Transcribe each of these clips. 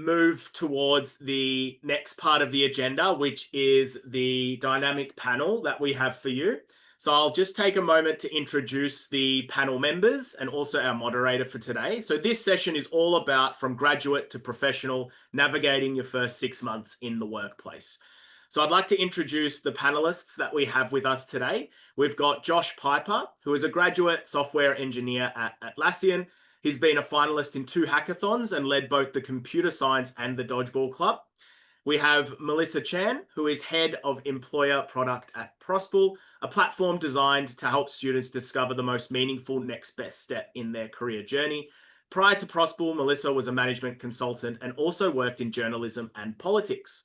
move towards the next part of the agenda, which is the dynamic panel that we have for you. So I'll just take a moment to introduce the panel members and also our moderator for today. So this session is all about from graduate to professional, navigating your first 6 months in the workplace. So I'd like to introduce the panelists that we have with us today. We've got Josh Piper, who is a graduate software engineer at Atlassian. He's been a finalist in 2 hackathons and led both the computer science and the dodgeball club. We have Melissa Chan, who is head of employer product at Prospool, a platform designed to help students discover the most meaningful next best step in their career journey. Prior to Prospool, Melissa was a management consultant and also worked in journalism and politics.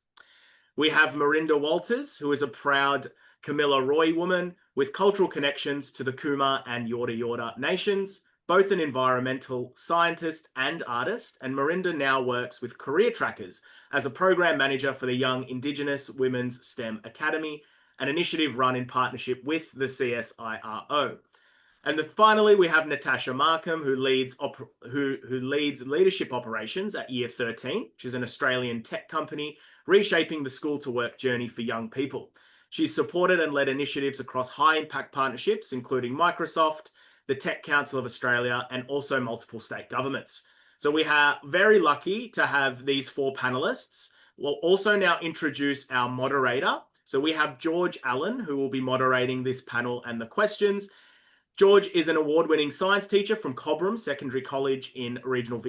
We have Marinda Walters, who is a proud Camilla Roy woman with cultural connections to the Kuma and Yorta Yorta nations, both an environmental scientist and artist, and Marinda now works with Career Trackers as a program manager for the Young Indigenous Women's STEM Academy, an initiative run in partnership with the CSIRO. And then finally, we have Natasha Markham, who leads leadership operations at Year 13, which is an Australian tech company reshaping the school to work journey for young people. She's supported and led initiatives across high impact partnerships, including Microsoft, the Tech Council of Australia, and also multiple state governments. So we are very lucky to have these 4 panelists. We'll also now introduce our moderator. So we have George Allen, who will be moderating this panel and the questions. George is an award-winning science teacher from Cobram Secondary College in regional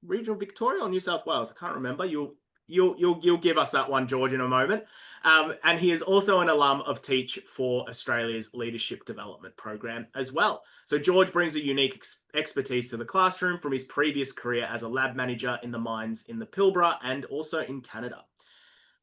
Victoria or New South Wales. I can't remember. You'll give us that one, George, in a moment. And he is also an alum of Teach for Australia's Leadership Development Program as well. So George brings a unique expertise to the classroom from his previous career as a lab manager in the mines in the Pilbara and also in Canada.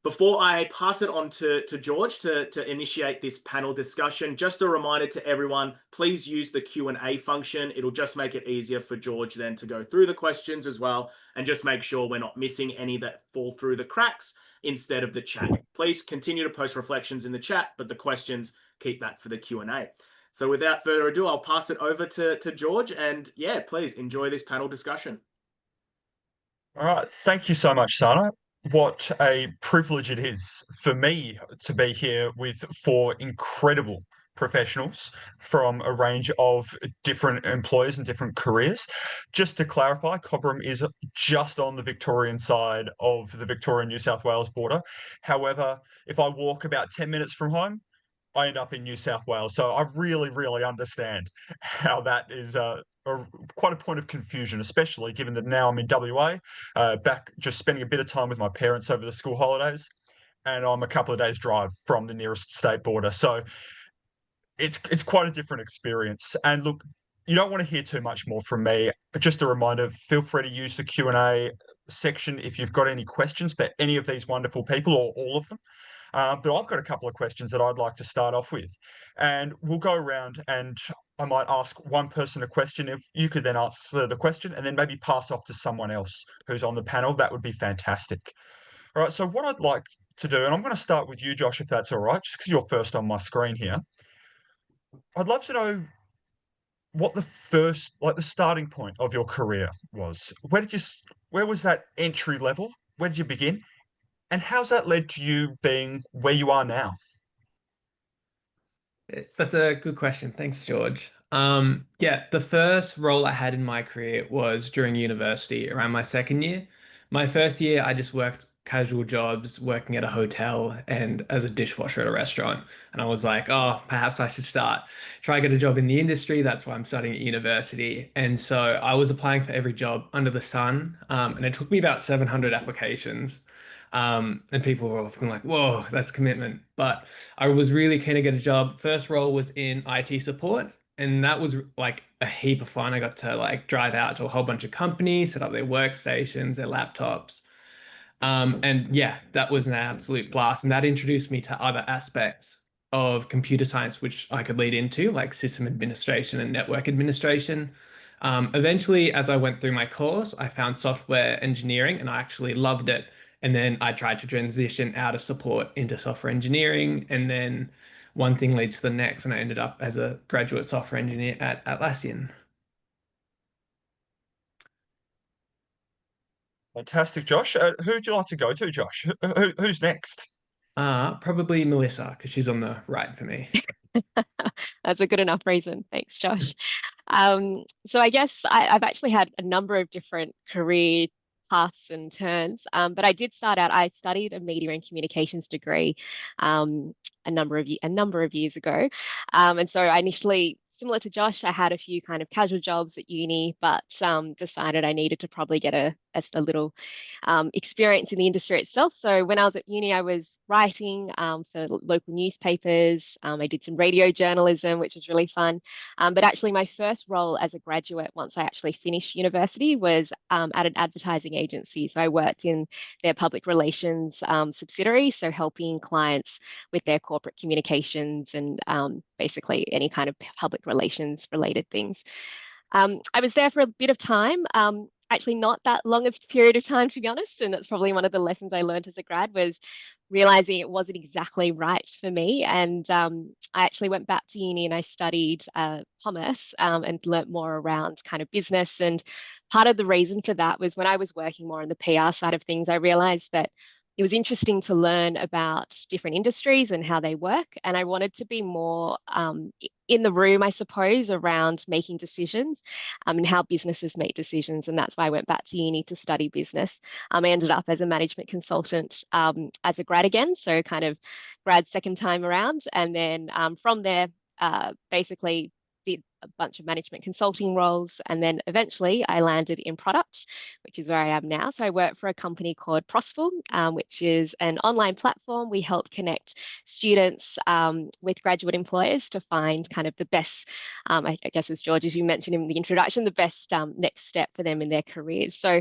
Before I pass it on to George to initiate this panel discussion, just a reminder to everyone, please use the Q&A function. It'll just make it easier for George then to go through the questions as well and just make sure we're not missing any that fall through the cracks instead of the chat. Please continue to post reflections in the chat, but the questions, keep that for the Q&A. So without further ado, I'll pass it over to George and yeah, please enjoy this panel discussion. All right. Thank you so much, Sana. What a privilege it is for me to be here with 4 incredible professionals from a range of different employers and different careers. Just to clarify, Cobram is just on the Victorian side of the Victoria-New South Wales border. However, if I walk about 10 minutes from home, I end up in New South Wales. So I really, really understand how that is quite a point of confusion, especially given that now I'm in WA, back just spending a bit of time with my parents over the school holidays, and I'm a couple of days' drive from the nearest state border. So it's quite a different experience. And look, you don't want to hear too much more from me. Just a reminder, feel free to use the Q&A section if you've got any questions for any of these wonderful people or all of them. But I've got a couple of questions that I'd like to start off with. And we'll go around and I might ask one person a question. If you could then answer the question and then maybe pass off to someone else who's on the panel, that would be fantastic. All right, so what I'd like to do, and I'm going to start with you, Josh, if that's all right, just because you're first on my screen here. I'd love to know what the starting point of your career was. Where was that entry level? Where did you begin? And how's that led to you being where you are now? That's a good question. Thanks, George. Yeah, the first role I had in my career was during university around my second year. My first year, I just worked casual jobs, working at a hotel and as a dishwasher at a restaurant. And I was like, oh, perhaps I should try get a job in the industry. That's why I'm studying at university. And so I was applying for every job under the sun. And it took me about 700 applications. And people were often like, whoa, that's commitment. But I was really keen to get a job. First role was in IT support. And that was like a heap of fun. I got to like drive out to a whole bunch of companies, set up their workstations, their laptops. And yeah, that was an absolute blast. And that introduced me to other aspects of computer science, which I could lead into, like system administration and network administration. Eventually, as I went through my course, I found software engineering and I actually loved it. And then I tried to transition out of support into software engineering. And then one thing leads to the next. And I ended up as a graduate software engineer at Atlassian. Fantastic, Josh. Who would you like to go to, Josh? Who's next? Probably Melissa, because she's on the right for me. That's a good enough reason. Thanks, Josh. So I guess I've actually had a number of different career paths and turns, but I did start out. I studied a media and communications degree a number of years ago, and so I initially. Similar to Josh, I had a few kind of casual jobs at uni, but decided I needed to probably get a little experience in the industry itself. So when I was at uni, I was writing for local newspapers. I did some radio journalism, which was really fun. But actually, my first role as a graduate, once I actually finished university, was at an advertising agency. So I worked in their public relations subsidiary, so helping clients with their corporate communications and basically any kind of public relations related things. I was there for a bit of time, actually not that long of a period of time, to be honest. And that's probably one of the lessons I learned as a grad was realizing it wasn't exactly right for me. And I actually went back to uni and I studied commerce and learnt more around kind of business. And part of the reason for that was when I was working more on the PR side of things, I realized that it was interesting to learn about different industries and how they work. And I wanted to be more in the room, I suppose, around making decisions and how businesses make decisions. And that's why I went back to uni to study business. I ended up as a management consultant as a grad again, so kind of grad second time around. And then from there, basically did a bunch of management consulting roles. And then eventually I landed in product, which is where I am now. So I work for a company called Prosful, which is an online platform. We help connect students with graduate employers to find kind of the best, I guess as George, as you mentioned in the introduction, the best next step for them in their careers. So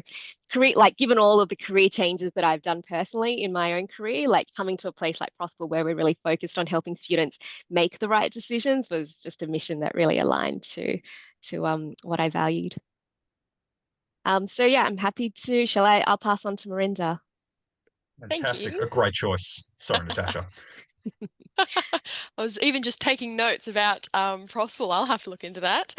given all of the career changes that I've done personally in my own career, like coming to a place like Prosper where we're really focused on helping students make the right decisions was just a mission that really aligned to what I valued. So yeah, I'm happy to, I'll pass on to Marinda. Thank Fantastic. you. A great choice. Sorry, Natasha. I was even just taking notes about Prospel. I'll have to look into that.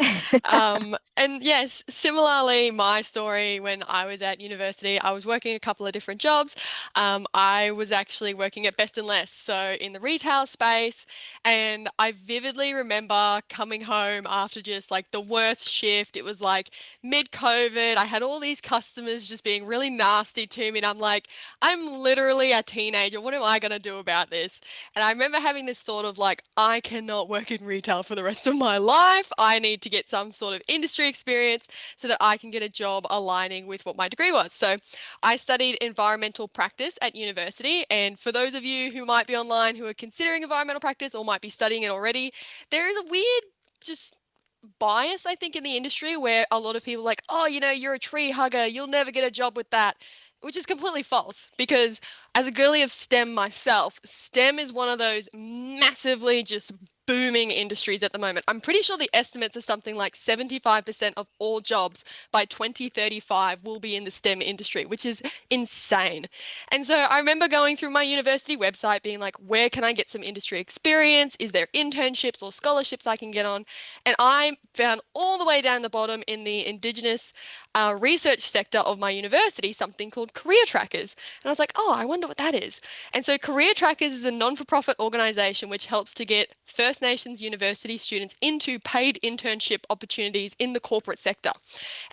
And yes, similarly, my story when I was at university, I was working a couple of different jobs. I was actually working at Best and Less, so in the retail space. And I vividly remember coming home after just like the worst shift. It was like mid-COVID. I had all these customers just being really nasty to me. And I'm like, I'm literally a teenager. What am I going to do about this? And I remember having this thought of like, I cannot work in retail for the rest of my life. I need to get some sort of industry experience so that I can get a job aligning with what my degree was. So I studied environmental practice at university. And for those of you who might be online who are considering environmental practice or might be studying it already, there is a weird just bias, I think, in the industry where a lot of people are like, oh, you're a tree hugger, you'll never get a job with that, which is completely false because as a girly of STEM myself, STEM is one of those massively just booming industries at the moment. I'm pretty sure the estimates are something like 75% of all jobs by 2035 will be in the STEM industry, which is insane. And so I remember going through my university website being like, where can I get some industry experience? Is there internships or scholarships I can get on? And I found all the way down the bottom in the Indigenous research sector of my university something called Career Trackers. And I was like, oh, I wonder what that is. And so Career Trackers is a non-for-profit organization which helps to get First Nations university students into paid internship opportunities in the corporate sector.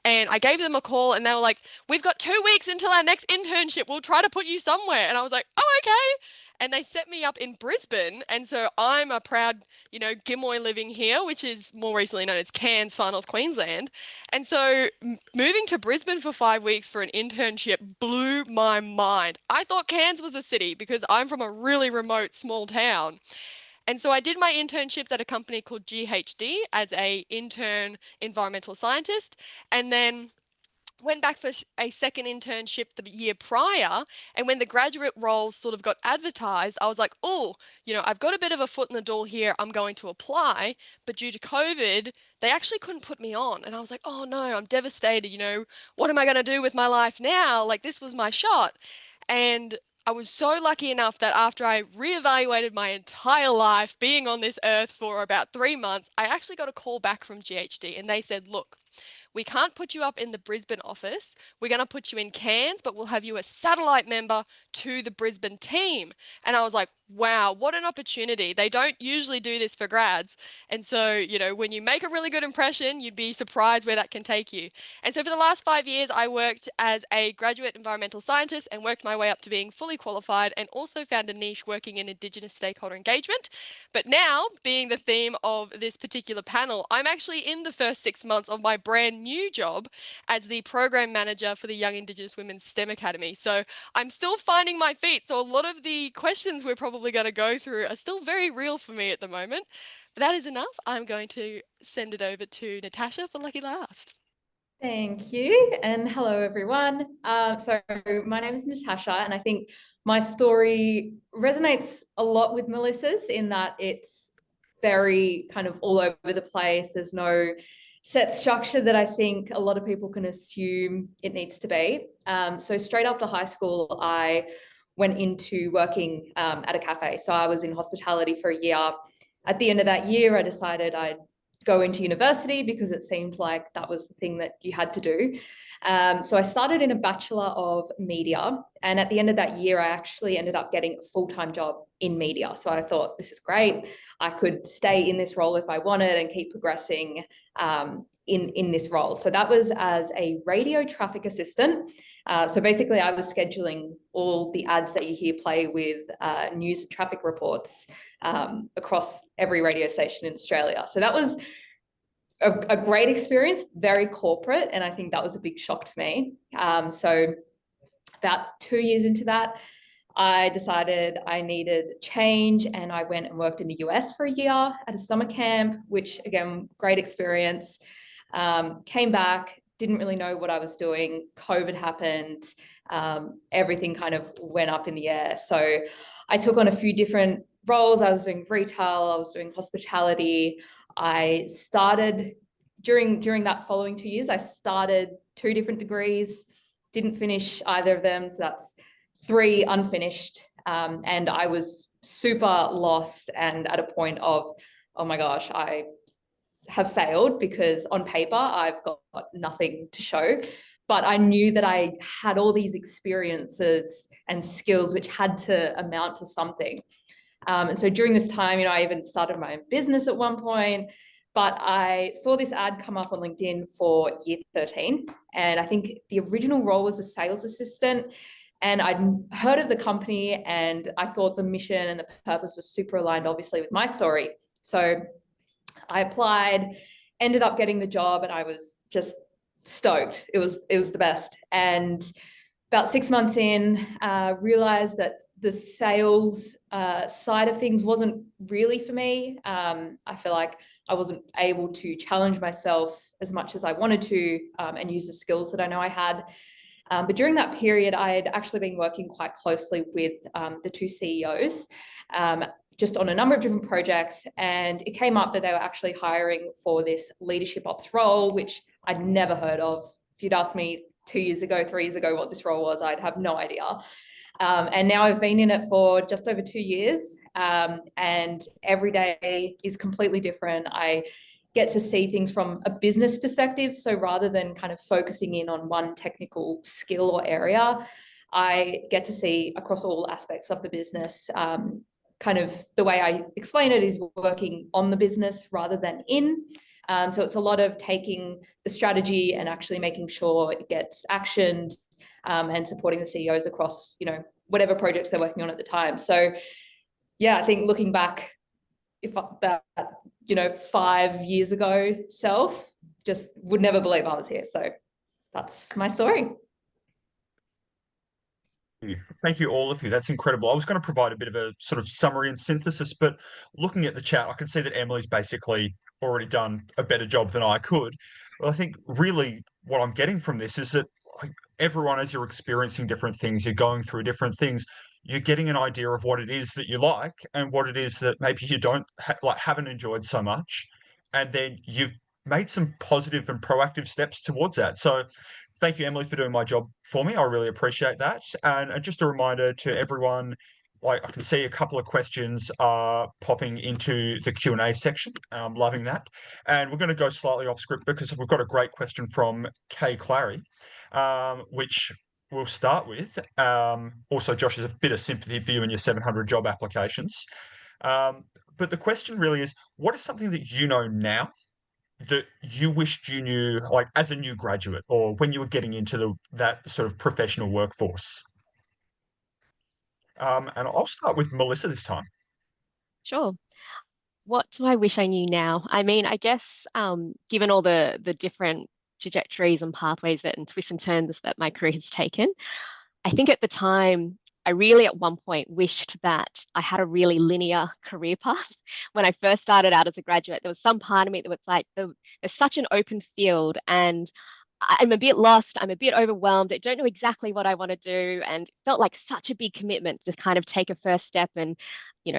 And I gave them a call and they were like, we've got 2 weeks until our next internship. We'll try to put you somewhere. And I was like, oh, okay. And they set me up in Brisbane. And so I'm a proud, Gimoy living here, which is more recently known as Cairns, Far North Queensland. And so moving to Brisbane for 5 weeks for an internship blew my mind. I thought Cairns was a city because I'm from a really remote small town. And so I did my internships at a company called GHD as a intern environmental scientist. And then went back for a second internship the year prior. And when the graduate roles sort of got advertised, I was like, oh, I've got a bit of a foot in the door here. I'm going to apply. But due to COVID, they actually couldn't put me on. And I was like, oh no, I'm devastated. What am I going to do with my life now? Like, this was my shot. And I was so lucky enough that after I reevaluated my entire life being on this earth for about 3 months, I actually got a call back from GHD and they said, look, we can't put you up in the Brisbane office. We're going to put you in Cairns, but we'll have you a satellite member to the Brisbane team. And I was like, wow, what an opportunity. They don't usually do this for grads. And so, you know, when you make a really good impression, you'd be surprised where that can take you. And so for the last 5 years, I worked as a graduate environmental scientist and worked my way up to being fully qualified, and also found a niche working in Indigenous stakeholder engagement. But now, being the theme of this particular panel, I'm actually in the first 6 months of my brand new job as the program manager for the Young Indigenous Women's STEM Academy. So I'm still finding my feet. So a lot of the questions we're probably going to go through are still very real for me at the moment. But that is enough. I'm going to send it over to Natasha for Lucky Last. Thank you, and hello everyone. So my name is Natasha, and I think my story resonates a lot with Melissa's in that it's very kind of all over the place. There's no set structure that I think a lot of people can assume it needs to be. So straight after high school, I went into working at a cafe. So I was in hospitality for a year. At the end of that year, I decided I'd go into university because it seemed like that was the thing that you had to do. So I started in a Bachelor of Media, and at the end of that year, I actually ended up getting a full-time job in media. So I thought, this is great. I could stay in this role if I wanted and keep progressing in this role. So that was as a radio traffic assistant. So basically, I was scheduling all the ads that you hear play with news and traffic reports across every radio station in Australia. So that was a great experience, very corporate, and I think that was a big shock to me. So about 2 years into that, I decided I needed change, and I went and worked in the US for a year at a summer camp, which again, great experience. Came back, didn't really know what I was doing. COVID happened. Everything kind of went up in the air. So I took on a few different roles. I was doing retail, I was doing hospitality. I started during that following 2 years, I started 2 different degrees, didn't finish either of them. So that's 3 unfinished. And I was super lost and at a point of, oh my gosh, I have failed, because on paper I've got nothing to show. But I knew that I had all these experiences and skills which had to amount to something. And so during this time, you know, I even started my own business at one point, but I saw this ad come up on LinkedIn for year 13. And I think the original role was a sales assistant. And I'd heard of the company, and I thought the mission and the purpose was super aligned, obviously, with my story. So I applied, ended up getting the job, and I was just stoked. It was the best. And about 6 months in, realized that the sales side of things wasn't really for me. I feel like I wasn't able to challenge myself as much as I wanted to and use the skills that I know I had. But during that period, I had actually been working quite closely with the 2 CEOs, just on a number of different projects. And it came up that they were actually hiring for this leadership ops role, which I'd never heard of. If you'd asked me 2 years ago, 3 years ago, what this role was, I'd have no idea. And now I've been in it for just over 2 years, and every day is completely different. I get to see things from a business perspective. So rather than kind of focusing in on one technical skill or area, I get to see across all aspects of the business. Kind of the way I explain it is working on the business rather than in. So it's a lot of taking the strategy and actually making sure it gets actioned, and supporting the CEOs across, you know, whatever projects they're working on at the time. So yeah, I think looking back, if that, you know, 5 years ago self, just would never believe I was here. So that's my story. Thank you, all of you. That's incredible. I was going to provide a bit of a sort of summary and synthesis, but looking at the chat, I can see that Emily's basically already done a better job than I could. Well, I think really what I'm getting from this is that, like, everyone, as you're experiencing different things, you're going through different things, you're getting an idea of what it is that you like and what it is that maybe you don't haven't enjoyed so much, and then you've made some positive and proactive steps towards that. So thank you, Emily, for doing my job for me. I really appreciate that. And just a reminder to everyone, like I can see a couple of questions are popping into the Q&A section. I'm loving that. And we're going to go slightly off script because we've got a great question from Kay Clary, which we'll start with. Also, Josh, has a bit of sympathy for you and your 700 job applications. But the question really is, what is something that you know now that you wished you knew, like as a new graduate or when you were getting into that sort of professional workforce? And I'll start with Melissa this time. Sure. What do I wish I knew now? I mean, I guess given all the different trajectories and pathways that and twists and turns that my career has taken, I think at the time, I really at one point wished that I had a really linear career path. When I first started out as a graduate, there was some part of me that was like, there's such an open field, and I'm a bit lost. I'm a bit overwhelmed. I don't know exactly what I want to do, and it felt like such a big commitment to kind of take a first step and,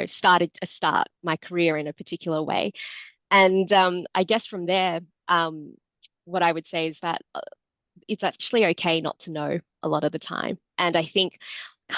start my career in a particular way. And I guess from there, what I would say is that it's actually okay not to know a lot of the time. And I think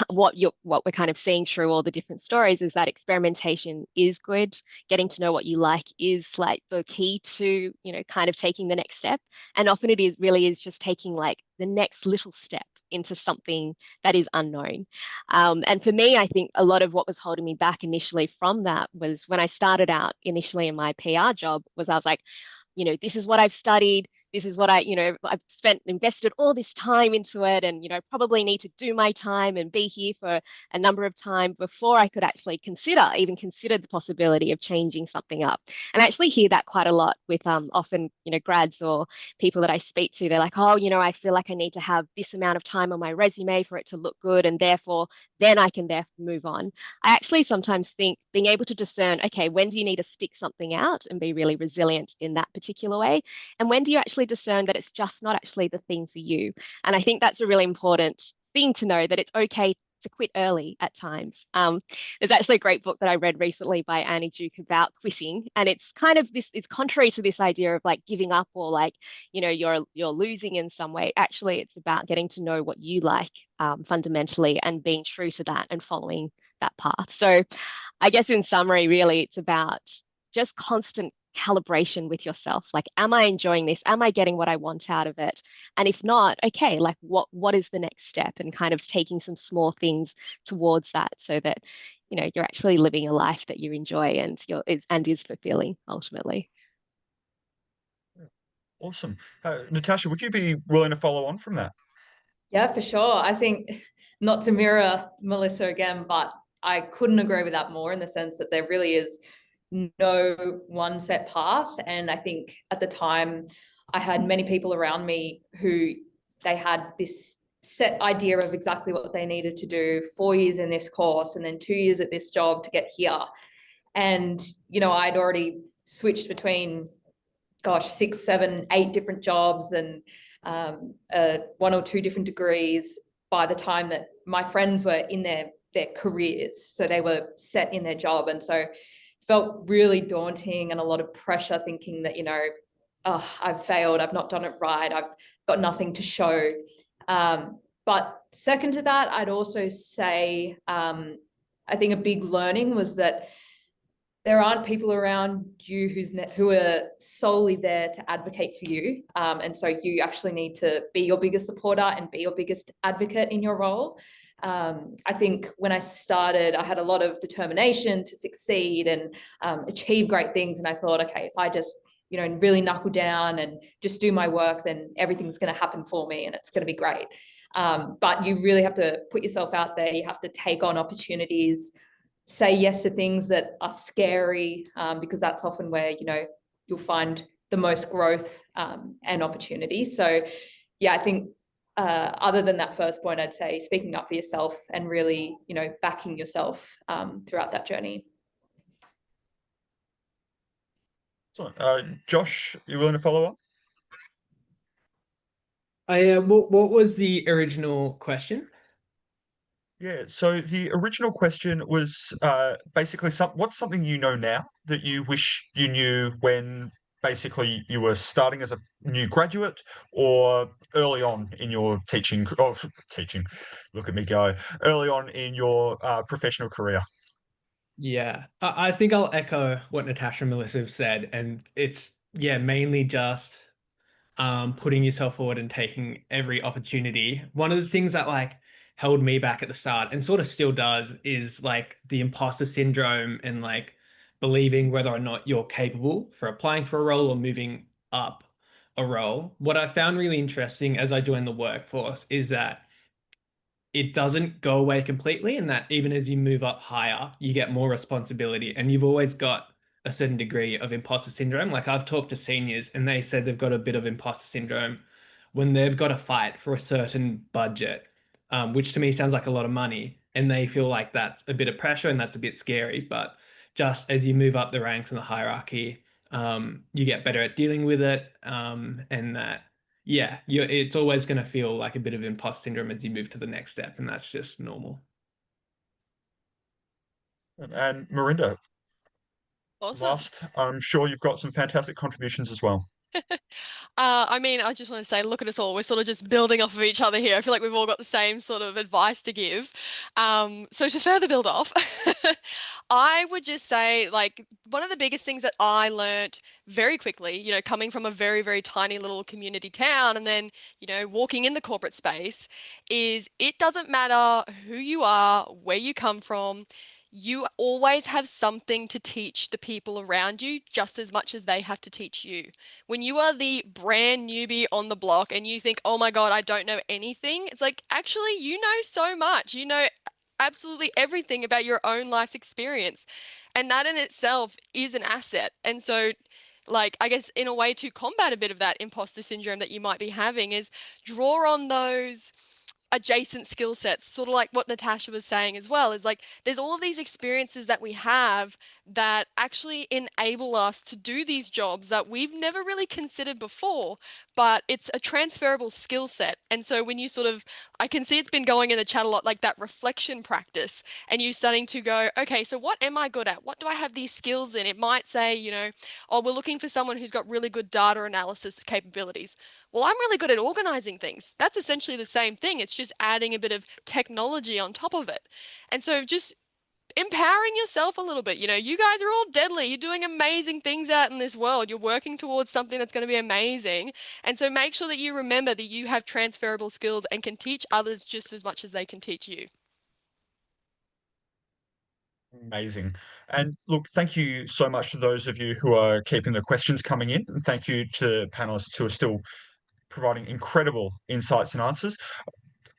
what we're kind of seeing through all the different stories is that experimentation is good. Getting to know what you like is like the key to, kind of taking the next step. And often it is really is just taking like the next little step into something that is unknown. And for me, I think a lot of what was holding me back initially from that was when I started out initially in my PR job was I was like, this is what I've studied. This is what I've invested all this time into it, and, probably need to do my time and be here for a number of time before I could actually even consider the possibility of changing something up. And I actually hear that quite a lot with often, grads or people that I speak to. They're like, oh, I feel like I need to have this amount of time on my resume for it to look good, and therefore then I can move on. I actually sometimes think being able to discern, okay, when do you need to stick something out and be really resilient in that particular way? And when do you actually discern that it's just not actually the thing for you? And I think that's a really important thing to know, that it's okay to quit early at times. There's actually a great book that I read recently by Annie Duke about quitting, and it's kind of it's contrary to this idea of like giving up or like you're losing in some way. Actually, it's about getting to know what you like fundamentally and being true to that and following that path. So I guess in summary, really, it's about just constant calibration with yourself. Like, am I enjoying this? Am I getting what I want out of it? And if not, okay, like what is the next step? And kind of taking some small things towards that so that, you're actually living a life that you enjoy and is fulfilling ultimately. Awesome. Natasha, would you be willing to follow on from that? Yeah, for sure. I think not to mirror Melissa again, but I couldn't agree with that more in the sense that there really is no one set path. And I think at the time I had many people around me who they had this set idea of exactly what they needed to do, 4 years in this course and then 2 years at this job to get here. And, I'd already switched between, 6, 7, 8 different jobs and 1 or 2 different degrees by the time that my friends were in their careers. So they were set in their job. And so felt really daunting and a lot of pressure thinking that, I've failed, I've not done it right, I've got nothing to show. But second to that, I'd also say, I think a big learning was that there aren't people around you who are solely there to advocate for you. And so you actually need to be your biggest supporter and be your biggest advocate in your role. I think when I started, I had a lot of determination to succeed and achieve great things. And I thought, okay, if I just, really knuckle down and just do my work, then everything's going to happen for me and it's going to be great. But you really have to put yourself out there. You have to take on opportunities, say yes to things that are scary, because that's often where, you'll find the most growth and opportunity. So yeah, I think other than that first point, I'd say speaking up for yourself and really, backing yourself throughout that journey. So, Josh, you willing to follow up? What was the original question? Yeah, so the original question was basically what's something you know now that you wish you knew when basically you were starting as a new graduate, or early on in your teaching, look at me go, early on in your professional career? Yeah, I think I'll echo what Natasha and Melissa have said, and it's yeah, mainly just putting yourself forward and taking every opportunity. One of the things that like held me back at the start and sort of still does is like the imposter syndrome and like believing whether or not you're capable for applying for a role or moving up a role. What I found really interesting as I joined the workforce is that it doesn't go away completely, and that even as you move up higher, you get more responsibility, and you've always got a certain degree of imposter syndrome. Like I've talked to seniors, and they said they've got a bit of imposter syndrome when they've got to fight for a certain budget, which to me sounds like a lot of money, and they feel like that's a bit of pressure and that's a bit scary. But just as you move up the ranks in the hierarchy, you get better at dealing with it, and that yeah, it's always going to feel like a bit of imposter syndrome as you move to the next step, and that's just normal. And Marinda, Awesome. last, I'm sure you've got some fantastic contributions as well. I mean, I just want to say, look at us all. We're sort of just building off of each other here. I feel like we've all got the same sort of advice to give. So to further build off, I would just say, like, one of the biggest things that I learnt very quickly, you know, coming from a very, very tiny little community town and then, you know, walking in the corporate space, is it doesn't matter who you are, where you come from. You always have something to teach the people around you just as much as they have to teach you. When you are the brand newbie on the block and you think, oh my God, I don't know anything, it's like, actually, you know so much. You know absolutely everything about your own life's experience. And that in itself is an asset. And so, like, I guess in a way to combat a bit of that imposter syndrome that you might be having is draw on those adjacent skill sets, sort of like what Natasha was saying as well, is like there's all of these experiences that we have that actually enable us to do these jobs that we've never really considered before, but it's a transferable skill set. And so when you sort of, I can see it's been going in the chat a lot, like that reflection practice, and you starting to go, okay, so what am I good at? What do I have these skills in? It might say, you know, oh, we're looking for someone who's got really good data analysis capabilities. Well, I'm really good at organizing things. That's essentially the same thing. It's just adding a bit of technology on top of it. And so just empowering yourself a little bit. You know, you guys are all deadly. You're doing amazing things out in this world. You're working towards something that's going to be amazing. And so make sure that you remember that you have transferable skills and can teach others just as much as they can teach you. Amazing. And look, thank you so much to those of you who are keeping the questions coming in. And thank you to panelists who are still providing incredible insights and answers.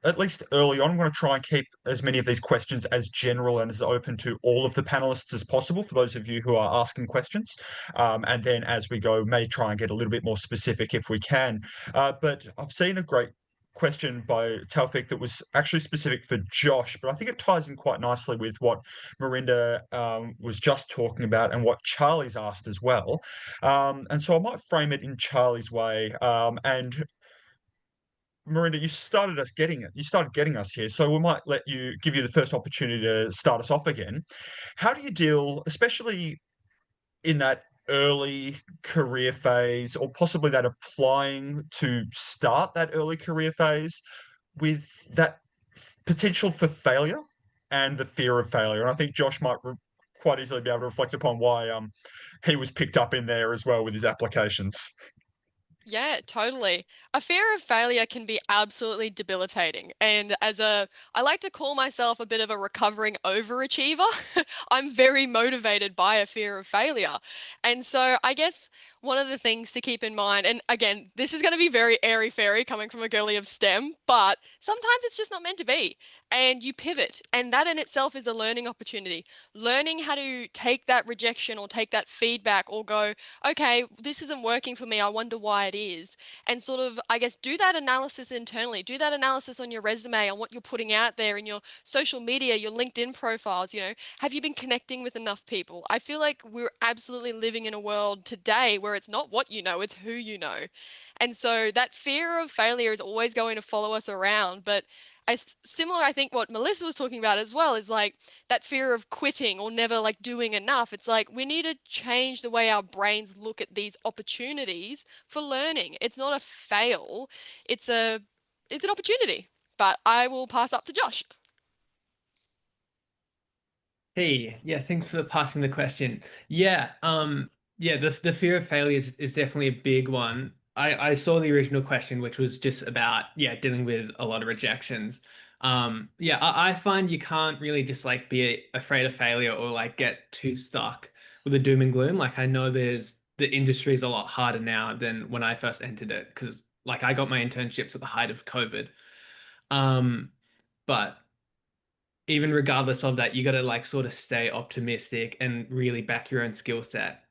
At least early on, I'm going to try and keep as many of these questions as general and as open to all of the panelists as possible for those of you who are asking questions. And then as we go, may try and get a little bit more specific if we can. But I've seen a great question by Taufik that was actually specific for Josh, but I think it ties in quite nicely with what Marinda was just talking about and what Charlie's asked as well. And so I might frame it in Charlie's way. And Marinda, you started us getting it. You started getting us here, so we might give you the first opportunity to start us off again. How do you deal, especially in that early career phase, or possibly that applying to start that early career phase, with that potential for failure and the fear of failure? And I think Josh might quite easily be able to reflect upon why he was picked up in there as well with his applications. Yeah, totally. A fear of failure can be absolutely debilitating. And I like to call myself a bit of a recovering overachiever. I'm very motivated by a fear of failure. And so I guess one of the things to keep in mind, and again, this is going to be very airy-fairy coming from a girly of STEM, but sometimes it's just not meant to be. And you pivot. And that in itself is a learning opportunity. Learning how to take that rejection or take that feedback or go, okay, this isn't working for me. I wonder why it is. And sort of, I guess, do that analysis internally. Do that analysis on your resume, on what you're putting out there in your social media, your LinkedIn profiles. You know, have you been connecting with enough people? I feel like we're absolutely living in a world today where it's not what you know, it's who you know. And so that fear of failure is always going to follow us around. But similar, I think what Melissa was talking about as well is like that fear of quitting or never like doing enough. It's like we need to change the way our brains look at these opportunities for learning. It's not a fail, it's an opportunity. But I will pass up to Josh. Hey, yeah, thanks for passing the question. Yeah, yeah, the fear of failure is definitely a big one. I saw the original question, which was just about, yeah, dealing with a lot of rejections. Yeah, I find you can't really just like be afraid of failure or like get too stuck with the doom and gloom. Like I know the industry is a lot harder now than when I first entered it because like I got my internships at the height of COVID. Um, but even regardless of that, you got to like sort of stay optimistic and really back your own skill set.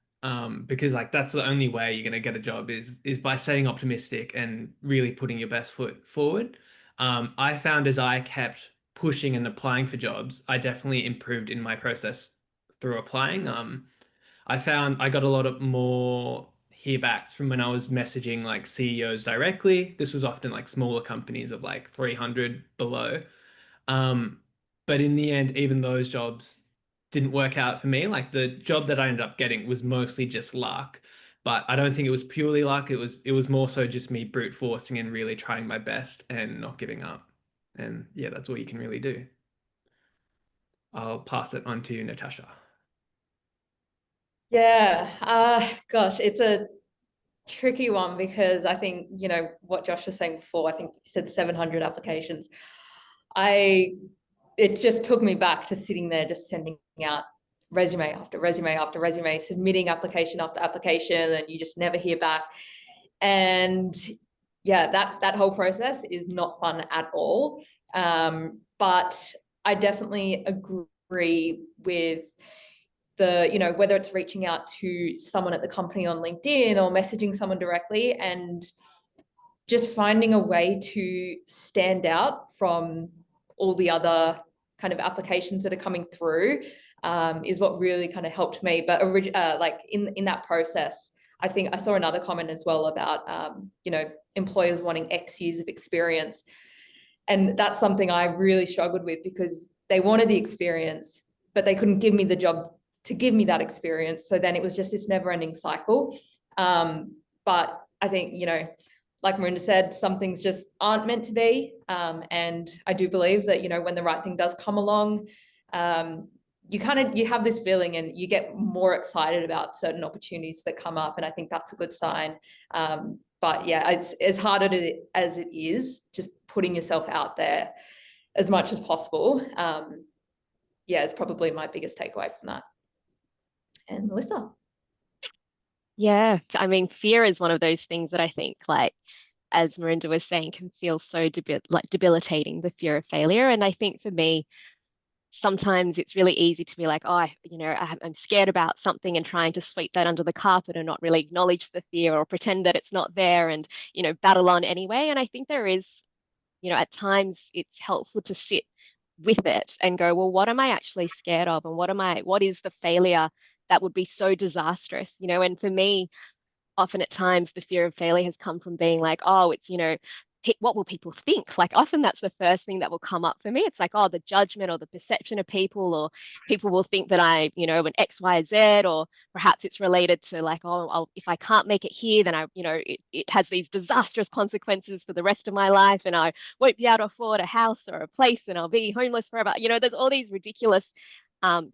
Because like that's the only way you're gonna get a job is by staying optimistic and really putting your best foot forward. I found as I kept pushing and applying for jobs, I definitely improved in my process through applying. I found I got a lot of more hearbacks from when I was messaging like CEOs directly. This was often like smaller companies of like 300 below. Um, but in the end, even those jobs didn't work out for me. Like the job that I ended up getting was mostly just luck. But I don't think it was purely luck. It was more so just me brute forcing and really trying my best and not giving up. And yeah, that's all you can really do. I'll pass it on to you, Natasha. Yeah, gosh, it's a tricky one because I think, you know, what Josh was saying before, I think you said 700 applications. It just took me back to sitting there just sending out resume after resume after resume, submitting application after application, and you just never hear back. And yeah, that whole process is not fun at all. But I definitely agree with the, you know, whether it's reaching out to someone at the company on LinkedIn or messaging someone directly and just finding a way to stand out from all the other kind of applications that are coming through is what really kind of helped me. But like in that process, I think I saw another comment as well about, you know, employers wanting X years of experience. And that's something I really struggled with because they wanted the experience, but they couldn't give me the job to give me that experience. So then it was just this never ending cycle. But I think, you know, like Marinda said, some things just aren't meant to be. And I do believe that, you know, when the right thing does come along, you have this feeling and you get more excited about certain opportunities that come up. And I think that's a good sign. But yeah, it's as hard as it is, just putting yourself out there as much as possible. Yeah, it's probably my biggest takeaway from that. And Melissa. Yeah, I mean, fear is one of those things that I think, like, as Marinda was saying, can feel so debilitating, the fear of failure. And I think for me, sometimes it's really easy to be like, oh, I'm scared about something and trying to sweep that under the carpet and not really acknowledge the fear or pretend that it's not there and, battle on anyway. And I think there is, at times it's helpful to sit with it and go, well, what am I actually scared of? And what is the failure that would be so disastrous? And for me, often at times the fear of failure has come from being like, oh, it's, what will people think? Like often that's the first thing that will come up for me. It's like, oh, the judgment or the perception of people, or people will think that I, an X, Y, Z, or perhaps it's related to like, oh, if I can't make it here, then it has these disastrous consequences for the rest of my life, and I won't be able to afford a house or a place, and I'll be homeless forever. There's all these ridiculous,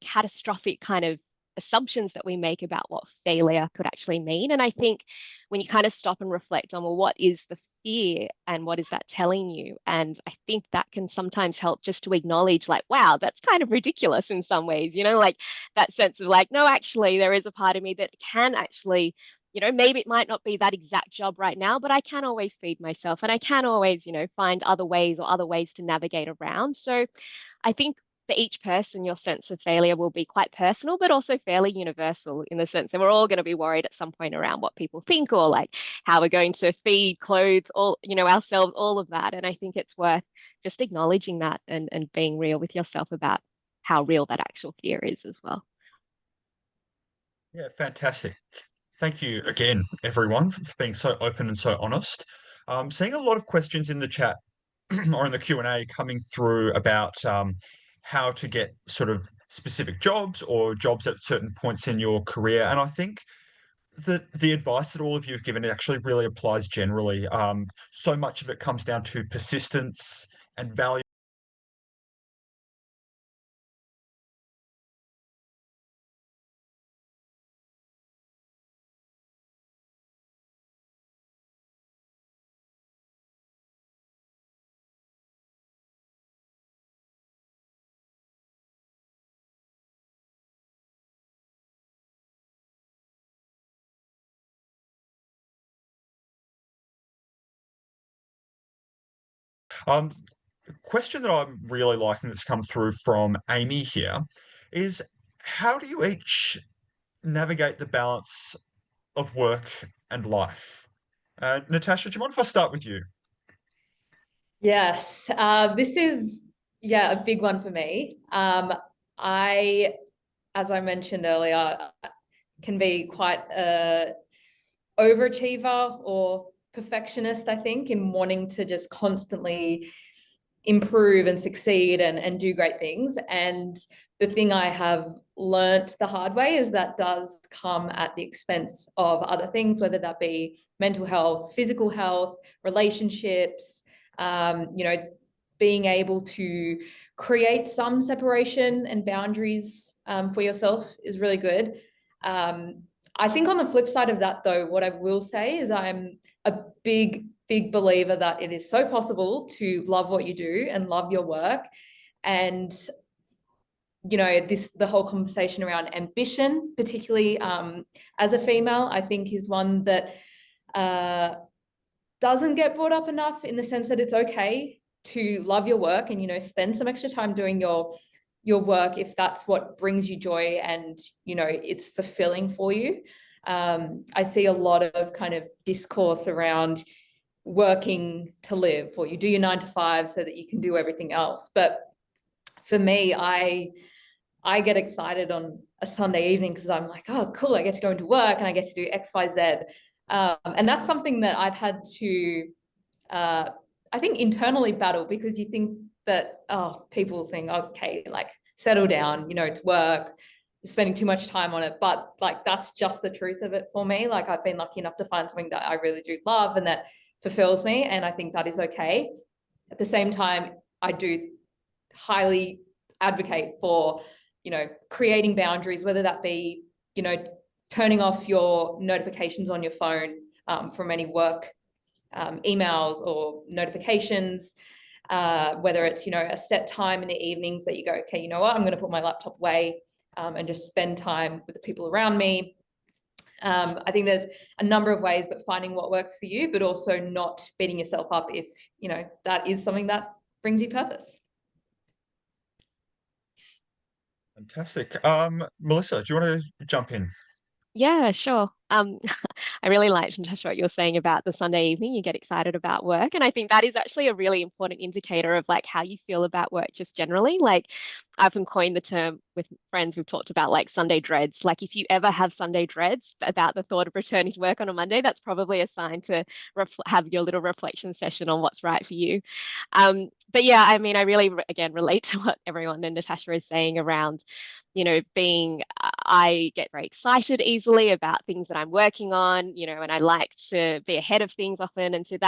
catastrophic kind of assumptions that we make about what failure could actually mean. And I think when you kind of stop and reflect on, well, what is the fear and what is that telling you? And I think that can sometimes help just to acknowledge like, wow, that's kind of ridiculous in some ways, like that sense of like, no, actually, there is a part of me that can actually, maybe it might not be that exact job right now, but I can always feed myself and I can always, find other ways to navigate around. So I think for each person, your sense of failure will be quite personal, but also fairly universal in the sense that we're all going to be worried at some point around what people think or like how we're going to feed, clothe, all, ourselves, all of that. And I think it's worth just acknowledging that and being real with yourself about how real that actual fear is as well. Yeah, fantastic. Thank you again, everyone, for being so open and so honest. Seeing a lot of questions in the chat or in the Q&A coming through about how to get sort of specific jobs or jobs at certain points in your career. And I think the advice that all of you have given, it actually really applies generally. So much of it comes down to persistence and value. Question that I'm really liking that's come through from Amy here is, how do you each navigate the balance of work and life? Natasha, do you mind if I start with you? Yes, this is, yeah, a big one for me. I, as I mentioned earlier, can be quite a overachiever or perfectionist, I think, in wanting to just constantly improve and succeed and do great things. And the thing I have learnt the hard way is that does come at the expense of other things, whether that be mental health, physical health, relationships, you know, being able to create some separation and boundaries for yourself is really good. I think on the flip side of that, though, what I will say is I'm a big believer that it is so possible to love what you do and love your work. And you know, the whole conversation around ambition, particularly as a female, I think is one that doesn't get brought up enough, in the sense that it's okay to love your work and, you know, spend some extra time doing your work if that's what brings you joy and, you know, it's fulfilling for you. I see a lot of kind of discourse around working to live, or you do your 9 to 5 so that you can do everything else. But for me, I get excited on a Sunday evening because I'm like, oh, cool, I get to go into work and I get to do X, Y, Z. And that's something that I've had to, I think, internally battle, because you think that, oh, people think, okay, like, settle down, you know, it's work, you're spending too much time on it. But like, that's just the truth of it for me. Like, I've been lucky enough to find something that I really do love and that fulfills me. And I think that is okay. At the same time, I do highly advocate for, you know, creating boundaries, whether that be, you know, turning off your notifications on your phone from any work emails or notifications, whether it's, you know, a set time in the evenings that you go, okay, you know what, I'm going to put my laptop away and just spend time with the people around me. I think there's a number of ways, but finding what works for you, but also not beating yourself up if, you know, that is something that brings you purpose. Fantastic. Melissa, do you want to jump in? Yeah, sure. I really liked, Natasha, what you're saying about the Sunday evening. You get excited about work. And I think that is actually a really important indicator of like how you feel about work just generally. Like, I often coined the term with friends, we've talked about like Sunday dreads. Like, if you ever have Sunday dreads about the thought of returning to work on a Monday, that's probably a sign to have your little reflection session on what's right for you. But yeah, I mean, I really, again, relate to what everyone and Natasha is saying around, you know, I get very excited easily about things that I'm working on, you know, and I like to be ahead of things often. And so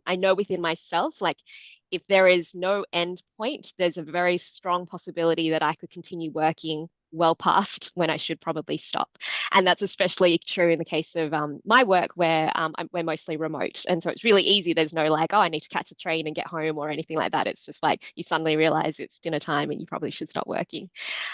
I know within myself, like, if there is no end point, there's a very strong possibility that I could continue working well past when I should probably stop. And that's especially true in the case of my work, where we're mostly remote. And so it's really easy. There's no like, oh, I need to catch a train and get home or anything like that. It's just like you suddenly realize it's dinner time and you probably should stop working.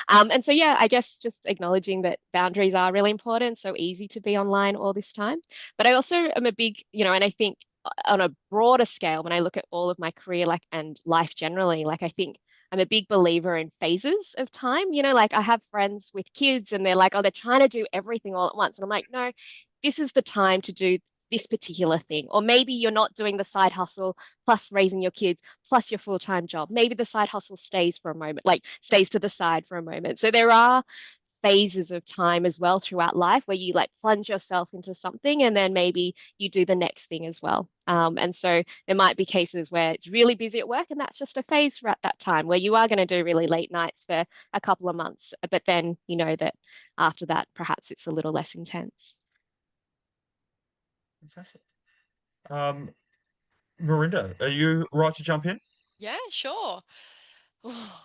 And so, yeah, I guess just acknowledging that boundaries are really important. So easy to be online all this time. But I also am a big, you know, and I think on a broader scale, when I look at all of my career, like, and life generally, like, I think I'm a big believer in phases of time. You know, like, I have friends with kids and they're like, oh, they're trying to do everything all at once. And I'm like, no, this is the time to do this particular thing. Or maybe you're not doing the side hustle plus raising your kids plus your full-time job. Maybe the side hustle stays for a moment, like stays to the side for a moment. So there are phases of time as well throughout life where you like plunge yourself into something and then maybe you do the next thing as well. And so there might be cases where it's really busy at work and that's just a phase for at that time where you are going to do really late nights for a couple of months, but then you know that after that, perhaps it's a little less intense. Fantastic. Marinda, are you right to jump in? Yeah, sure.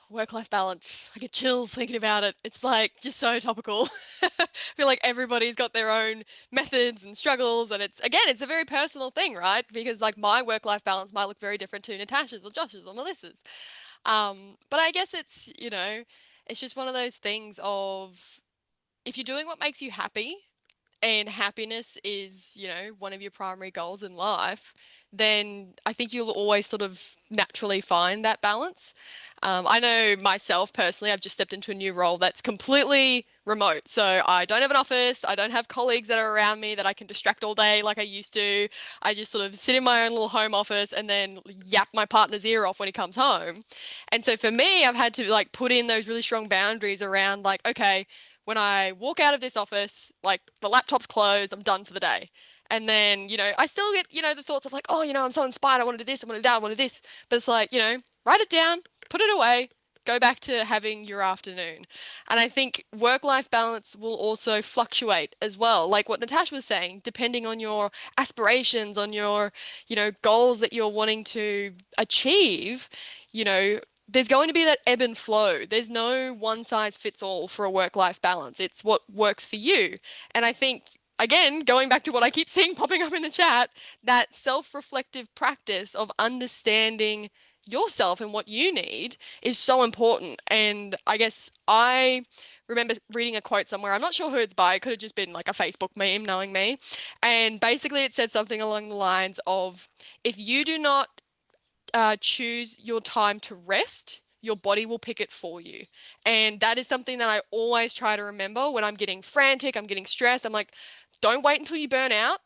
Work-life balance. I get chills thinking about it. It's like just so topical. I feel like everybody's got their own methods and struggles, and it's a very personal thing, right? Because like my work-life balance might look very different to Natasha's or Josh's or Melissa's. But I guess it's just one of those things of if you're doing what makes you happy, and happiness is, one of your primary goals in life, then I think you'll always sort of naturally find that balance. I know myself personally, I've just stepped into a new role that's completely remote. So I don't have an office. I don't have colleagues that are around me that I can distract all day like I used to. I just sort of sit in my own little home office and then yap my partner's ear off when he comes home. And so for me, I've had to like put in those really strong boundaries around like, okay, when I walk out of this office, like the laptop's closed, I'm done for the day. And then, I still get, the thoughts of like, oh, I'm so inspired. I want to do this. I want to do that. I want to do this. But it's like, write it down, put it away, go back to having your afternoon. And I think work-life balance will also fluctuate as well. Like what Natasha was saying, depending on your aspirations, on your, goals that you're wanting to achieve, you know, there's going to be that ebb and flow. There's no one size fits all for a work-life balance. It's what works for you. And I think, again, going back to what I keep seeing popping up in the chat, that self-reflective practice of understanding yourself and what you need is so important. And I guess I remember reading a quote somewhere. I'm not sure who it's by. It could have just been like a Facebook meme, knowing me. And basically it said something along the lines of, if you do not choose your time to rest, your body will pick it for you. And that is something that I always try to remember when I'm getting frantic, I'm getting stressed. I'm like, don't wait until you burn out.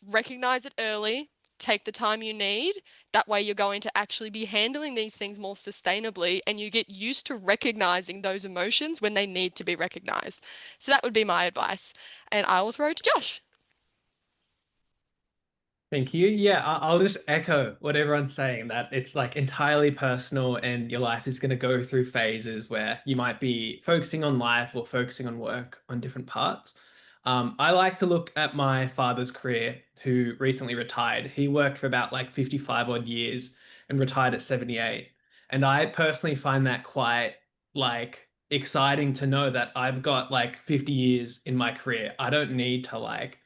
Recognize it early. Take the time you need. That way, you're going to actually be handling these things more sustainably and you get used to recognizing those emotions when they need to be recognized. So, that would be my advice. And I will throw it to Josh. Thank you. Yeah, I'll just echo what everyone's saying, that it's like entirely personal and your life is going to go through phases where you might be focusing on life or focusing on work on different parts. I like to look at my father's career, who recently retired. He worked for about like 55 odd years and retired at 78. And I personally find that quite like exciting to know that I've got like 50 years in my career. I don't need to like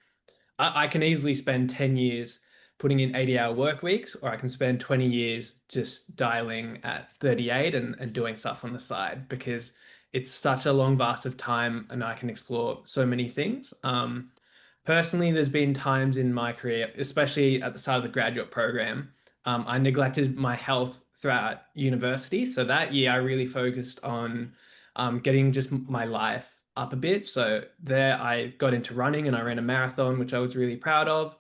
I can easily spend 10 years putting in 80-hour work weeks, or I can spend 20 years just dialing at 38 and doing stuff on the side, because it's such a long vast of time and I can explore so many things. Personally, there's been times in my career, especially at the start of the graduate program, I neglected my health throughout university. So that year I really focused on getting just my life up a bit. So there I got into running and I ran a marathon, which I was really proud of.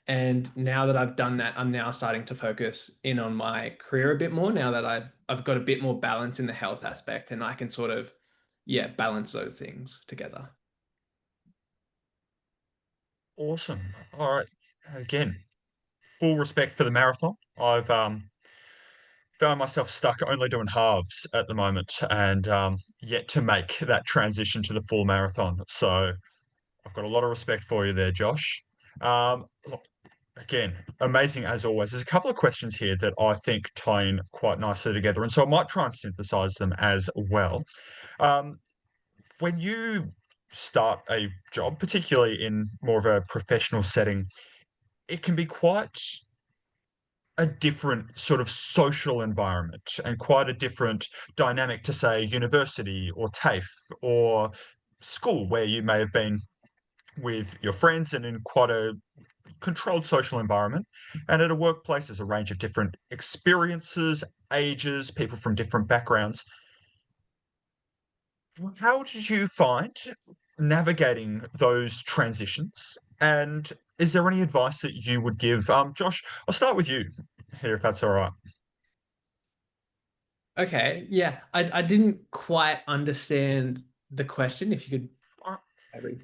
And now that I've done that, I'm now starting to focus in on my career a bit more now that I've got a bit more balance in the health aspect and I can sort of, yeah, balance those things together. Awesome. All right. Again, full respect for the marathon. I've found myself stuck only doing halves at the moment and yet to make that transition to the full marathon. So I've got a lot of respect for you there, Josh. Look, again, amazing as always. There's a couple of questions here that I think tie in quite nicely together, and so I might try and synthesize them as well. Um, when you start a job, particularly in more of a professional setting, it can be quite a different sort of social environment and quite a different dynamic to, say, university or TAFE or school, where you may have been with your friends and in quite a controlled social environment. And at a workplace, there's a range of different experiences, ages, people from different backgrounds. How did you find navigating those transitions? And is there any advice that you would give? Josh, I'll start with you here, if that's all right. Okay, yeah, I didn't quite understand the question, if you could.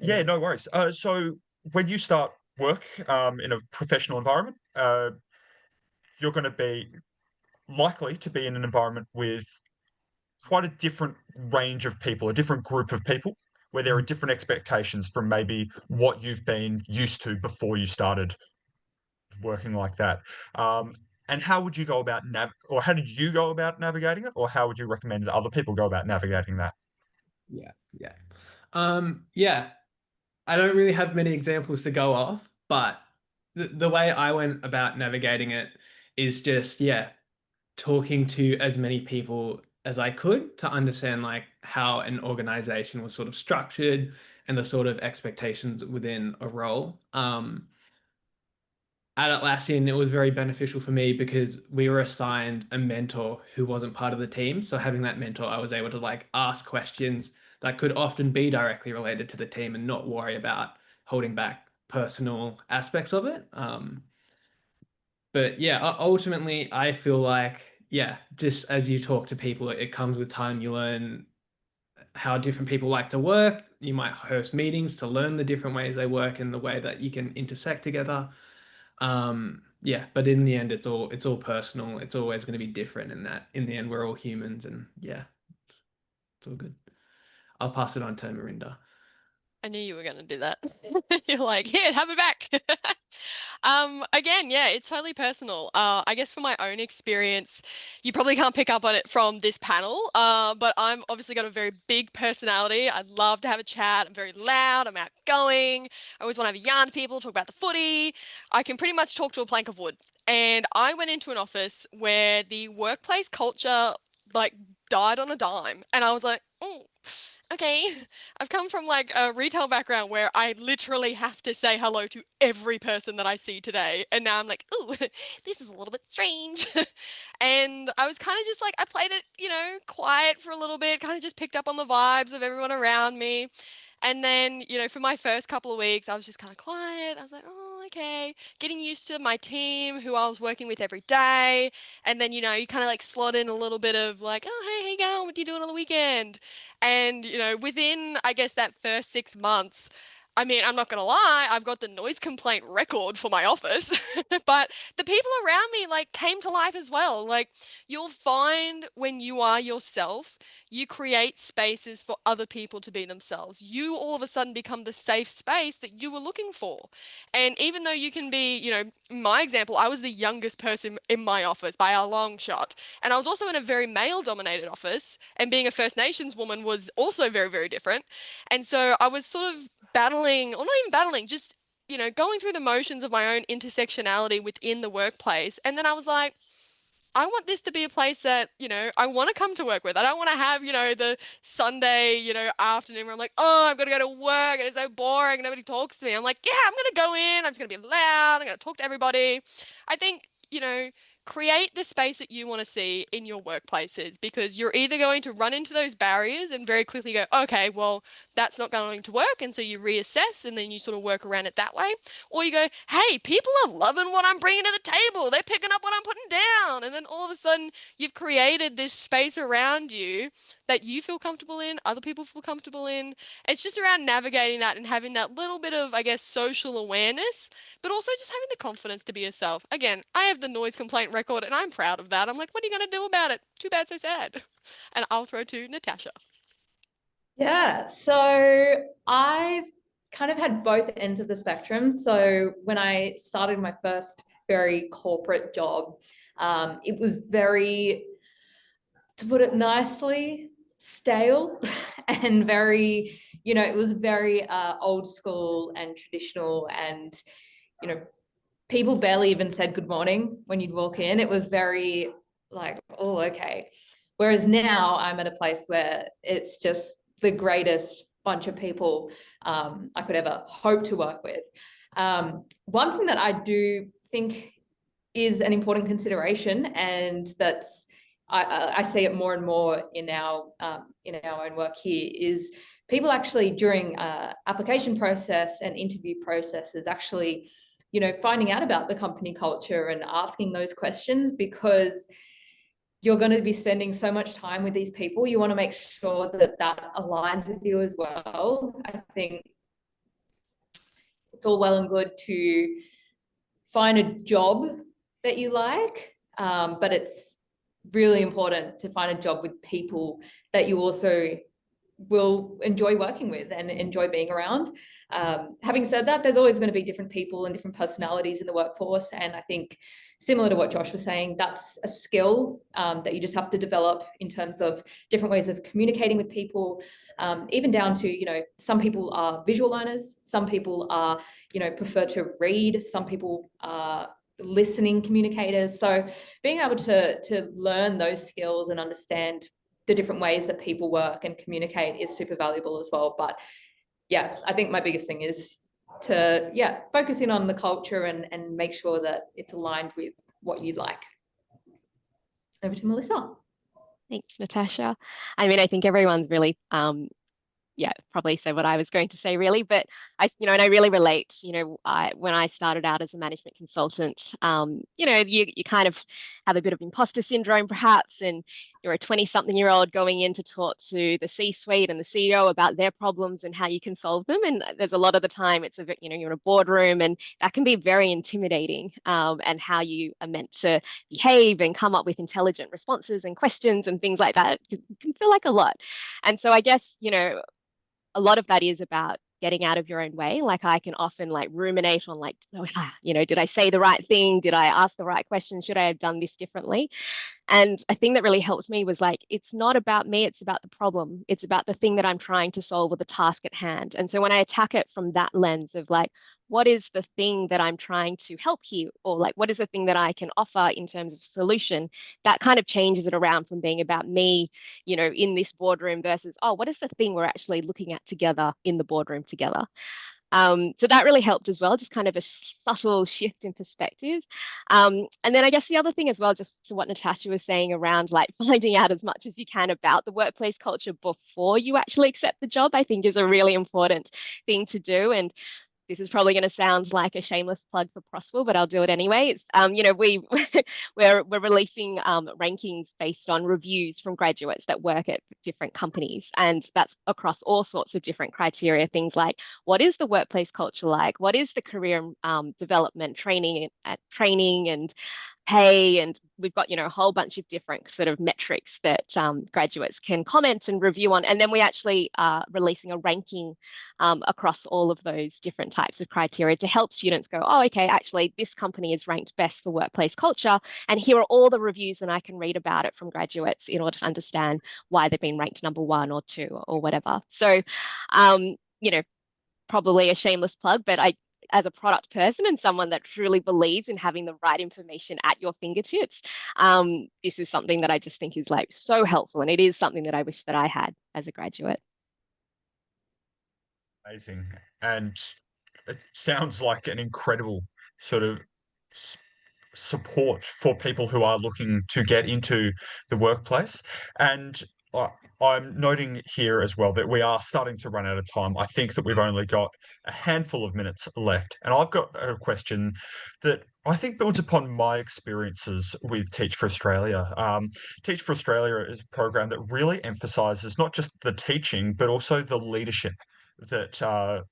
Yeah, no worries. So when you start work in a professional environment, you're going to be likely to be in an environment with quite a different range of people, a different group of people, where there are different expectations from maybe what you've been used to before you started working like that. And how would you go about or how did you go about navigating it, or how would you recommend that other people go about navigating that? Yeah, yeah. Yeah, I don't really have many examples to go off, but the way I went about navigating it is just, yeah, talking to as many people as I could to understand like how an organization was sort of structured and the sort of expectations within a role. At Atlassian, it was very beneficial for me because we were assigned a mentor who wasn't part of the team. So having that mentor, I was able to like ask questions that could often be directly related to the team and not worry about holding back personal aspects of it. But yeah, ultimately, I feel like, yeah, just as you talk to people, it comes with time. You learn how different people like to work. You might host meetings to learn the different ways they work and the way that you can intersect together. Yeah, but in the end, it's all personal. It's always going to be different in that in the end, we're all humans, and yeah, it's all good. I'll pass it on to Marinda. I knew you were going to do that. You're like, here, have it back. Again, yeah, it's totally personal. I guess for my own experience, you probably can't pick up on it from this panel, but I'm obviously got a very big personality. I love to have a chat. I'm very loud. I'm outgoing. I always want to have a yarn to people, talk about the footy. I can pretty much talk to a plank of wood. And I went into an office where the workplace culture like died on a dime. And I was like, oh, okay. I've come from like a retail background where I literally have to say hello to every person that I see today. And now I'm like, ooh, this is a little bit strange. And I was kind of just like, I played it, quiet for a little bit, kind of just picked up on the vibes of everyone around me. And then, for my first couple of weeks, I was just kind of quiet. I was like, oh, okay. Getting used to my team who I was working with every day. And then, you kind of like slot in a little bit of like, oh, hey, how you going? What are you doing on the weekend? And, within, I guess, that first 6 months, I mean, I'm not going to lie, I've got the noise complaint record for my office, but the people around me like came to life as well. Like, you'll find when you are yourself, you create spaces for other people to be themselves. You all of a sudden become the safe space that you were looking for. And even though you can be, my example, I was the youngest person in my office by a long shot. And I was also in a very male dominated office, and being a First Nations woman was also very, very different. And so I was sort of battling, or not even battling, just, going through the motions of my own intersectionality within the workplace. And then I was like, I want this to be a place that, I want to come to work with. I don't want to have, the Sunday, afternoon where I'm like, oh, I've got to go to work and it's so boring. Nobody talks to me. I'm like, yeah, I'm going to go in. I'm just going to be loud. I'm going to talk to everybody. I think, create the space that you want to see in your workplaces, because you're either going to run into those barriers and very quickly go, okay, well, that's not going to work. And so you reassess and then you sort of work around it that way. Or you go, hey, people are loving what I'm bringing to the table. They're picking up what I'm putting down. And then all of a sudden, you've created this space around you that you feel comfortable in, other people feel comfortable in. It's just around navigating that and having that little bit of, I guess, social awareness, but also just having the confidence to be yourself. Again, I have the noise complaint record and I'm proud of that. I'm like, what are you going to do about it? Too bad, so sad. And I'll throw to Natasha. Yeah, so I've kind of had both ends of the spectrum. So when I started my first very corporate job, it was very, to put it nicely, stale and very, it was very old school and traditional, and, people barely even said good morning when you'd walk in. It was very like, oh, okay. Whereas now I'm at a place where it's just the greatest bunch of people I could ever hope to work with. One thing that I do think is an important consideration, and that's I see it more and more in our own work here, is people actually during application process and interview processes actually, finding out about the company culture and asking those questions, because you're going to be spending so much time with these people. You want to make sure that that aligns with you as well. I think it's all well and good to find a job that you like, but it's really important to find a job with people that you also will enjoy working with and enjoy being around. Having said that, there's always going to be different people and different personalities in the workforce. And I think similar to what Josh was saying, that's a skill that you just have to develop in terms of different ways of communicating with people, even down to, you know, some people are visual learners, some people are, you know, prefer to read, some people are listening communicators. So being able to learn those skills and understand the different ways that people work and communicate is super valuable as well. But yeah, I think my biggest thing is to, yeah, focus in on the culture and make sure that it's aligned with what you'd like. Over to Melissa. Thanks, Natasha. I mean, I think everyone's really probably said what I was going to say, really. But and I really relate. When I started out as a management consultant, you kind of have a bit of imposter syndrome, perhaps, and you're a 20-something-year-old going in to talk to the C-suite and the CEO about their problems and how you can solve them. And there's a lot of the time it's you're in a boardroom, and that can be very intimidating. And how you are meant to behave and come up with intelligent responses and questions and things like that can feel like a lot. And so I guess a lot of that is about getting out of your own way. Like I can often ruminate on did I say the right thing? Did I ask the right question? Should I have done this differently? And a thing that really helped me was it's not about me, it's about the problem. It's about the thing that I'm trying to solve or the task at hand. And so when I attack it from that lens of what is the thing that I'm trying to help here? Or what is the thing that I can offer in terms of solution? That kind of changes it around from being about me, in this boardroom versus, what is the thing we're actually looking at together in the boardroom together? So that really helped as well, just kind of a subtle shift in perspective. And then I guess the other thing as well, just to what Natasha was saying around finding out as much as you can about the workplace culture before you actually accept the job, I think is a really important thing to do. And this is probably going to sound like a shameless plug for Prosper, but I'll do it anyway. It's, we're releasing rankings based on reviews from graduates that work at different companies, and that's across all sorts of different criteria. Things like, what is the workplace culture like? What is the career development, training and pay? And we've got a whole bunch of different sort of metrics that graduates can comment and review on, and then we actually are releasing a ranking across all of those different types of criteria to help students go, okay, actually this company is ranked best for workplace culture, and here are all the reviews that I can read about it from graduates in order to understand why they've been ranked number 1 or 2 or whatever. So probably a shameless plug, but as a product person and someone that truly believes in having the right information at your fingertips, this is something that I just think is so helpful, and it is something that I wish that I had as a graduate. Amazing. And it sounds like an incredible sort of support for people who are looking to get into the workplace. And I'm noting here as well that we are starting to run out of time. I think that we've only got a handful of minutes left. And I've got a question that I think builds upon my experiences with Teach for Australia. Teach for Australia is a program that really emphasises not just the teaching, but also the leadership that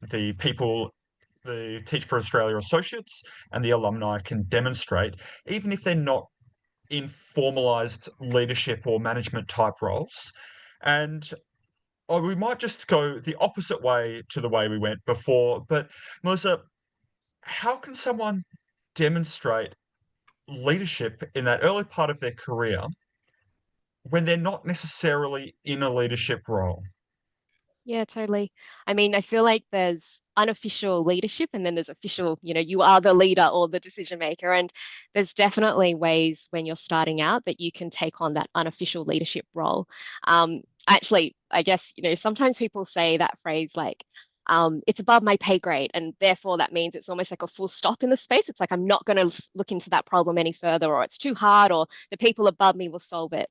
the Teach for Australia associates and the alumni can demonstrate, even if they're not in formalized leadership or management type roles. And we might just go the opposite way to the way we went before. But Melissa, how can someone demonstrate leadership in that early part of their career when they're not necessarily in a leadership role? Yeah, totally. I mean, I feel like there's unofficial leadership and then there's official, you are the leader or the decision maker. And there's definitely ways when you're starting out that you can take on that unofficial leadership role. Actually, I guess, sometimes people say that phrase it's above my pay grade, and therefore that means it's almost like a full stop in the space. It's like I'm not going to look into that problem any further, or it's too hard, or the people above me will solve it.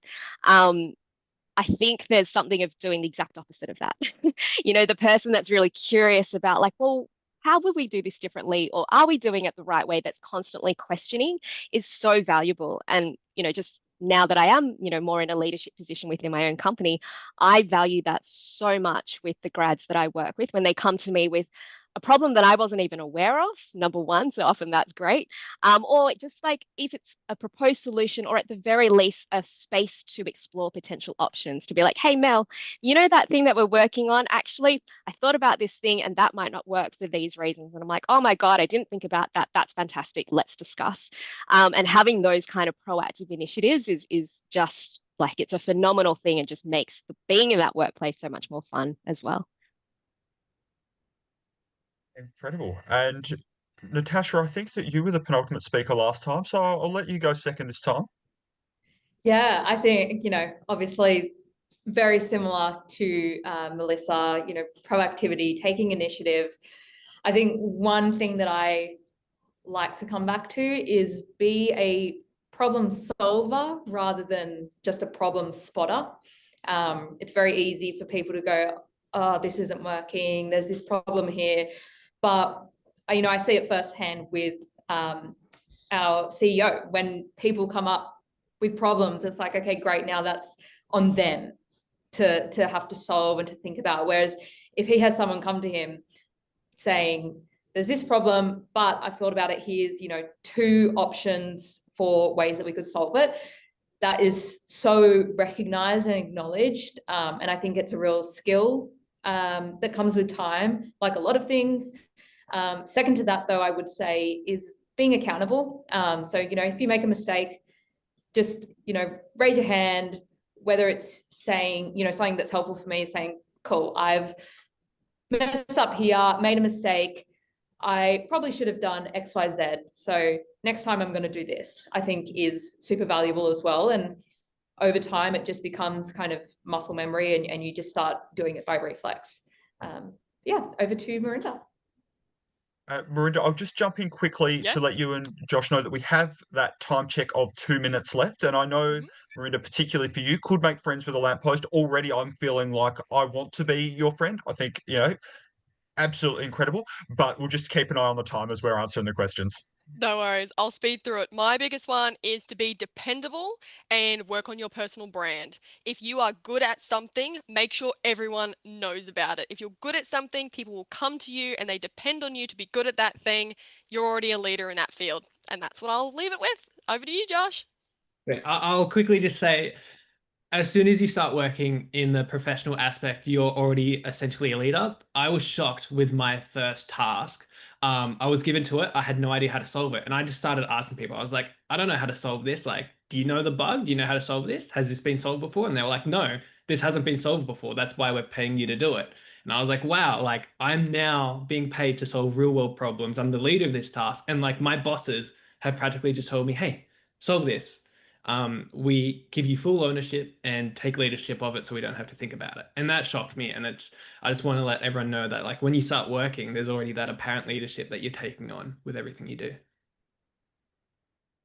I think there's something of doing the exact opposite of that. The person that's really curious about well, how would we do this differently? Or are we doing it the right way? That's constantly questioning is so valuable. And, just now that I am, more in a leadership position within my own company, I value that so much with the grads that I work with when they come to me with a problem that I wasn't even aware of, number one. So often that's great. Or just like if it's a proposed solution, or at the very least, a space to explore potential options, to be like, hey, Mel, that thing that we're working on, actually, I thought about this thing and that might not work for these reasons. And I'm like, oh my God, I didn't think about that. That's fantastic. Let's discuss. And having those kind of proactive initiatives is just like, it's a phenomenal thing, and just makes being in that workplace so much more fun as well. Incredible. And Natasha, I think that you were the penultimate speaker last time, so I'll let you go second this time. Yeah, I think, obviously very similar to Melissa, proactivity, taking initiative. I think one thing that I like to come back to is be a problem solver rather than just a problem spotter. It's very easy for people to go, oh, this isn't working, there's this problem here. But, I see it firsthand with our CEO. When people come up with problems, it's like, okay, great, now that's on them to have to solve and to think about. Whereas if he has someone come to him saying, there's this problem, but I've thought about it, here's, 2 options for ways that we could solve it, that is so recognized and acknowledged. And I think it's a real skill that comes with time, like a lot of things. Second to that, though, I would say is being accountable. So, if you make a mistake, just, raise your hand, whether it's saying, something that's helpful for me is saying, cool, I've messed up here, made a mistake. I probably should have done X, Y, Z. So next time I'm going to do this, I think is super valuable as well. And over time, it just becomes kind of muscle memory, and you just start doing it by reflex. Over to Marinda. Marinda, I'll just jump in quickly to let you and Josh know that we have that time check of 2 minutes left. And I know, Marinda, particularly for you, could make friends with a lamppost. Already I'm feeling like I want to be your friend. I think, absolutely incredible. But we'll just keep an eye on the time as we're answering the questions. No worries. I'll speed through it. My biggest one is to be dependable and work on your personal brand. If you are good at something, make sure everyone knows about it. If you're good at something, people will come to you and they depend on you to be good at that thing. You're already a leader in that field. And that's what I'll leave it with. Over to you, Josh. I'll quickly just say, as soon as you start working in the professional aspect, you're already essentially a leader. I was shocked with my first task. I was given to it. I had no idea how to solve it. And I just started asking people. I was like, I don't know how to solve this. Like, do you know the bug? Do you know how to solve this? Has this been solved before? And they were like, no, this hasn't been solved before. That's why we're paying you to do it. And I was like, wow, like I'm now being paid to solve real world problems. I'm the leader of this task. And like my bosses have practically just told me, hey, solve this. We give you full ownership and take leadership of it so we don't have to think about it. And that shocked me. And I just want to let everyone know that like when you start working, there's already that apparent leadership that you're taking on with everything you do.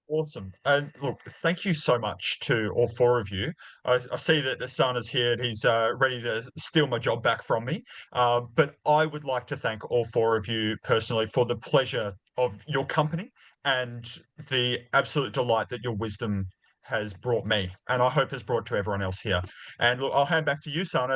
Awesome. And look, thank you so much to all 4 of you. I see that Asana's here and he's ready to steal my job back from me. But I would like to thank all 4 of you personally for the pleasure of your company and the absolute delight that your wisdom has brought me, and I hope has brought to everyone else here. And look, I'll hand back to you, Sana,